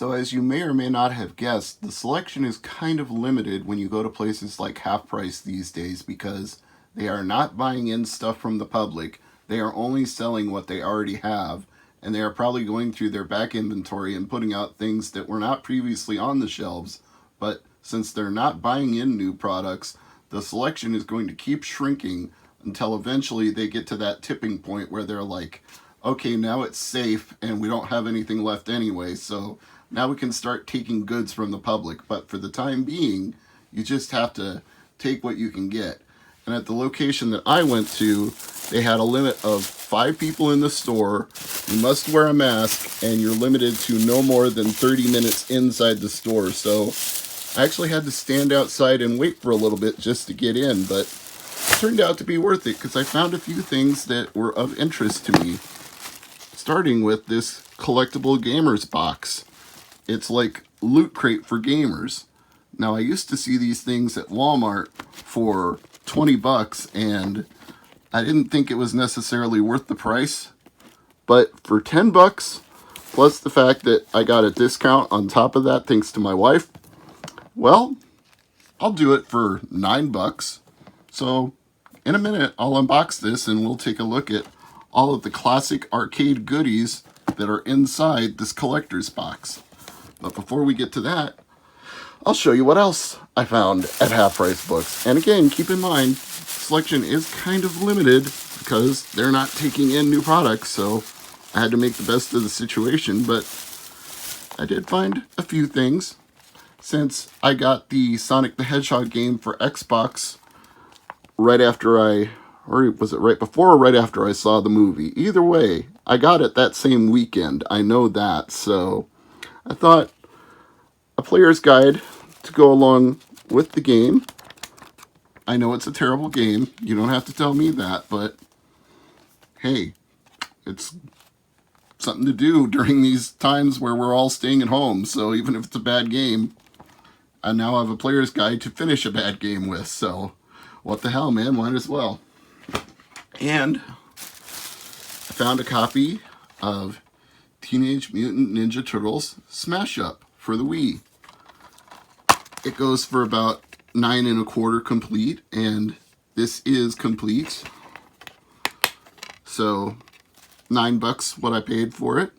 So as you may or may not have guessed, the selection is kind of limited when you go to places like Half Price these days because they are not buying in stuff from the public. They are only selling what they already have, and they are probably going through their back inventory and putting out things that were not previously on the shelves. But since they're not buying in new products, the selection is going to keep shrinking until eventually they get to that tipping point where they're like, okay, now it's safe and we don't have anything left anyway, so now we can start taking goods from the public. But for the time being, you just have to take what you can get. And at the location that I went to, they had a limit of 5 people in the store. You must wear a mask, and you're limited to no more than 30 minutes inside the store. So I actually had to stand outside and wait for a little bit just to get in, but it turned out to be worth it because I found a few things that were of interest to me. Starting with this Collectible Gamers Box. It's like Loot Crate for gamers. Now, I used to see these things at Walmart for 20 bucks, and I didn't think it was necessarily worth the price. But for 10 bucks, plus the fact that I got a discount on top of that thanks to my wife, well, I'll do it for 9 bucks. So, in a minute, I'll unbox this and we'll take a look at all of the classic arcade goodies that are inside this collector's box. But before we get to that, I'll show you what else I found at Half Price Books. And again, keep in mind, selection is kind of limited because they're not taking in new products, so I had to make the best of the situation. But I did find a few things. Since I got the Sonic the Hedgehog game for Xbox right after or was it right before or right after I saw the movie? Either way, I got it that same weekend. I know that, so I thought a player's guide to go along with the game. I know it's a terrible game. You don't have to tell me that, but hey, it's something to do during these times where we're all staying at home. So even if it's a bad game, I now have a player's guide to finish a bad game with. So what the hell, man? Might as well. And I found a copy of Teenage Mutant Ninja Turtles Smash Up for the Wii. It goes for about $9 1/4 complete, and this is complete. So $9 what I paid for it.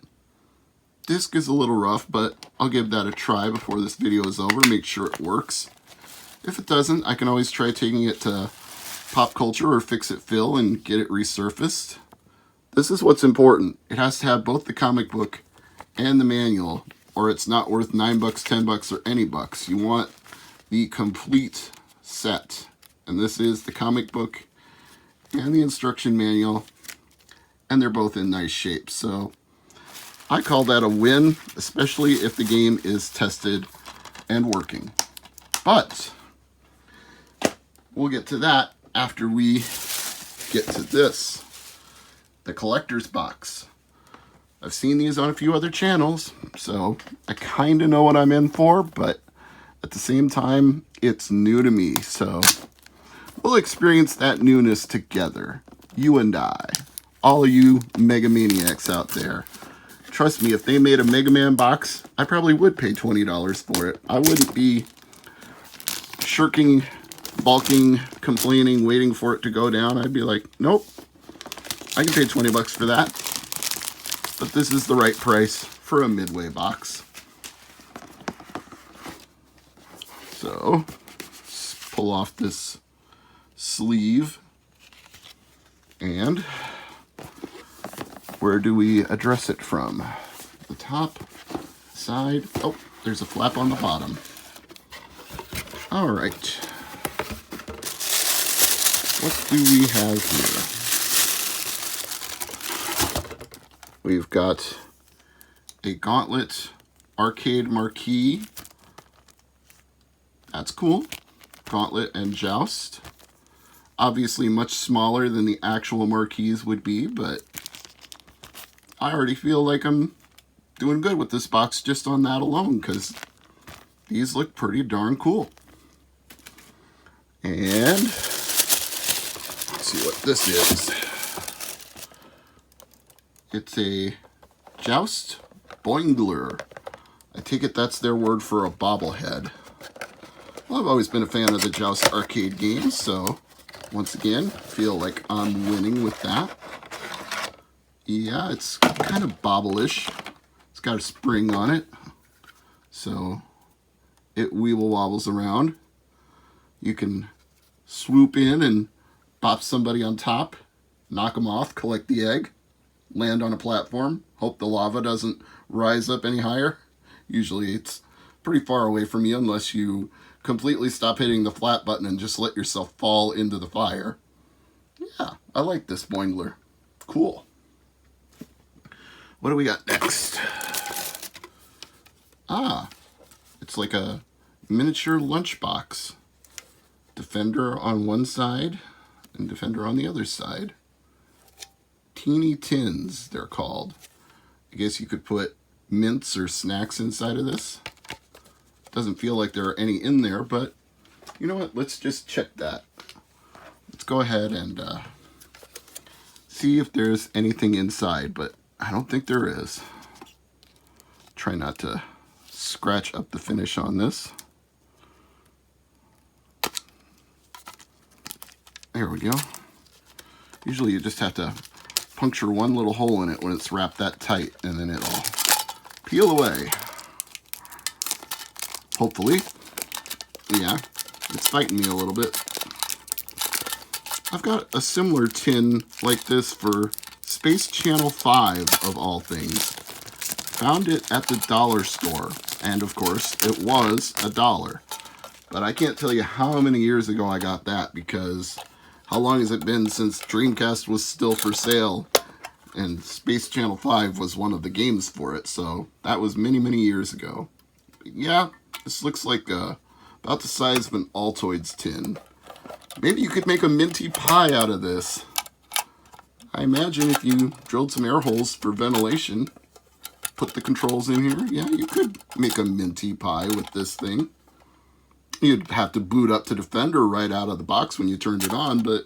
Disc is a little rough, but I'll give that a try before this video is over, make sure it works. If it doesn't, I can always try taking it to Pop Culture or Fix It Phil and get it resurfaced. This is what's important. It has to have both the comic book and the manual, or it's not worth $9, $10, or any bucks. You want the complete set. And this is the comic book and the instruction manual, and they're both in nice shape. So I call that a win, especially if the game is tested and working. But we'll get to that after we get to this, the collector's box. I've seen these on a few other channels, so I kind of know what I'm in for, but at the same time, it's new to me, so we'll experience that newness together, you and I, all of you Mega Maniacs out there. Trust me, if they made a Mega Man box, I probably would pay $20 for it. I wouldn't be shirking, balking, complaining, waiting for it to go down. I'd be like, nope, I can pay $20 for that. But this is the right price for a Midway box. So, let's pull off this sleeve. And where do we address it from? The top, side. Oh, there's a flap on the bottom. All right. What do we have here? We've got a Gauntlet arcade marquee. That's cool. Gauntlet and Joust. Obviously much smaller than the actual marquees would be, but I already feel like I'm doing good with this box just on that alone, because these look pretty darn cool. And let's see what this is. It's a Joust Boingler I take it that's their word for a bobblehead. Well, I've always been a fan of the Joust arcade games, so once again, feel like I'm winning with that. Yeah, it's kind of bobble-ish. It's got a spring on it, so it weeble-wobbles around. You can swoop in and bop somebody on top, knock them off, collect the egg, land on a platform, hope the lava doesn't rise up any higher. Usually it's pretty far away from you unless you completely stop hitting the flat button and just let yourself fall into the fire. Yeah, I like this Boingler. Cool. What do we got next? Ah, it's like a miniature lunchbox. Defender on one side and Defender on the other side. Teeny tins, they're called. I guess you could put mints or snacks inside of this. Doesn't feel like there are any in there, but you know what? Let's just check that. Let's go ahead and see if there's anything inside, but I don't think there is. Try not to scratch up the finish on this. There we go. Usually you just have to puncture one little hole in it when it's wrapped that tight, and then it'll peel away. Hopefully. Yeah, it's fighting me a little bit. I've got a similar tin like this for Space Channel 5, of all things. Found it at the dollar store, and of course, it was $1. But I can't tell you how many years ago I got that, because how long has it been since Dreamcast was still for sale, and Space Channel 5 was one of the games for it, so that was many, many years ago. But yeah, this looks like about the size of an Altoids tin. Maybe you could make a minty pie out of this. I imagine if you drilled some air holes for ventilation, put the controls in here, yeah, you could make a minty pie with this thing. You'd have to boot up to Defender right out of the box when you turned it on, but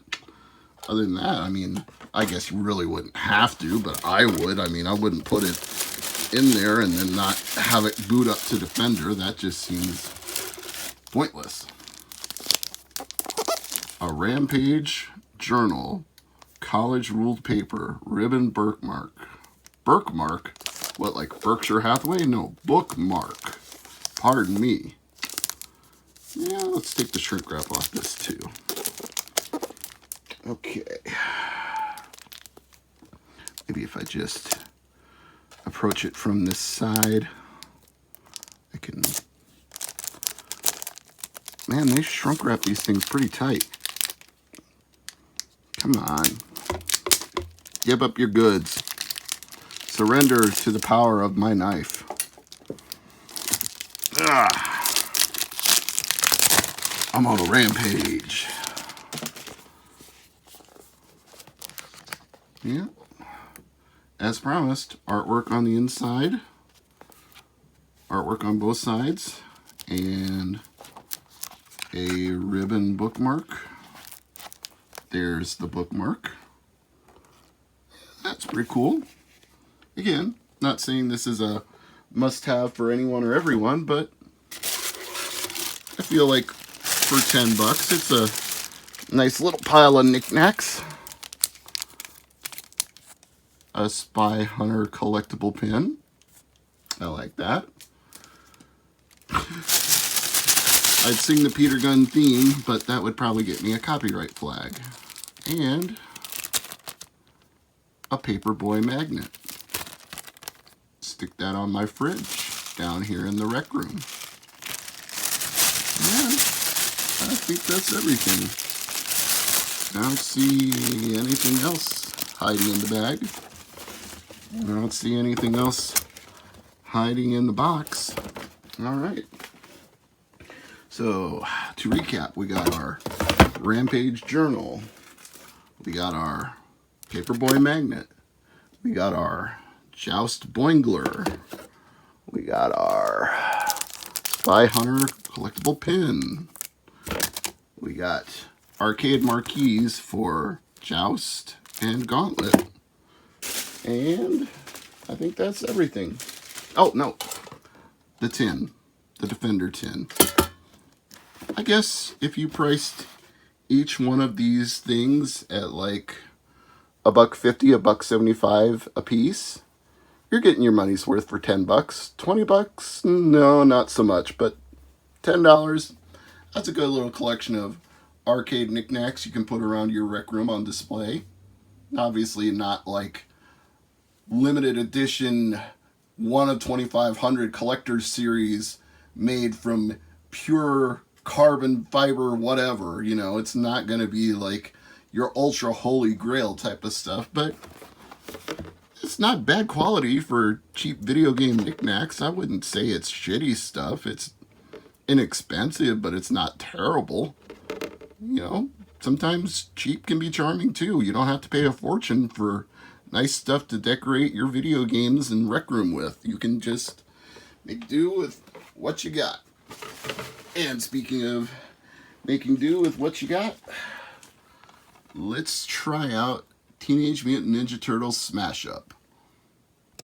other than that, I mean, I guess you really wouldn't have to, but I would. I mean, I wouldn't put it in there and then not have it boot up to Defender. That just seems pointless. A Rampage Journal, college ruled paper, ribbon birthmark. Birthmark? What, like Berkshire Hathaway? No, bookmark. Pardon me. Yeah, let's take the shrink wrap off this too. Okay. Maybe if I just approach it from this side, I can... Man, they shrunk wrap these things pretty tight. Come on. Give up your goods. Surrender to the power of my knife. Ah. I'm on a rampage. Yeah. As promised, artwork on the inside. Artwork on both sides. And a ribbon bookmark. There's the bookmark. That's pretty cool. Again, not saying this is a must-have for anyone or everyone, but I feel like for $10, it's a nice little pile of knickknacks. A Spy Hunter collectible pin. I like that. I'd sing the Peter Gunn theme, but that would probably get me a copyright flag. And a Paperboy magnet. Stick that on my fridge down here in the rec room. Yeah, I think that's everything. I don't see anything else hiding in the bag. I don't see anything else hiding in the box. All right. So, to recap, we got our Rampage Journal. We got our Paperboy magnet. We got our Joust Boingler. We got our Spy Hunter collectible pin. We got arcade marquees for Joust and Gauntlet. And I think that's everything. Oh, no. the tin, the Defender tin. I guess if you priced each one of these things at like $1.50, $1.75 a piece, you're getting your money's worth for 10 bucks. 20 bucks? No, not so much, but $10, that's a good little collection of arcade knickknacks you can put around your rec room on display. Obviously not like limited edition 1 of 2,500 collector's series made from pure carbon fiber whatever, you know, it's not going to be like your ultra holy grail type of stuff, but it's not bad quality for cheap video game knickknacks. I wouldn't say it's shitty stuff. It's inexpensive, but it's not terrible. You know, sometimes cheap can be charming too. You don't have to pay a fortune for nice stuff to decorate your video games and rec room with. You can just make do with what you got. And speaking of making do with what you got, let's try out Teenage Mutant Ninja Turtles Smash Up.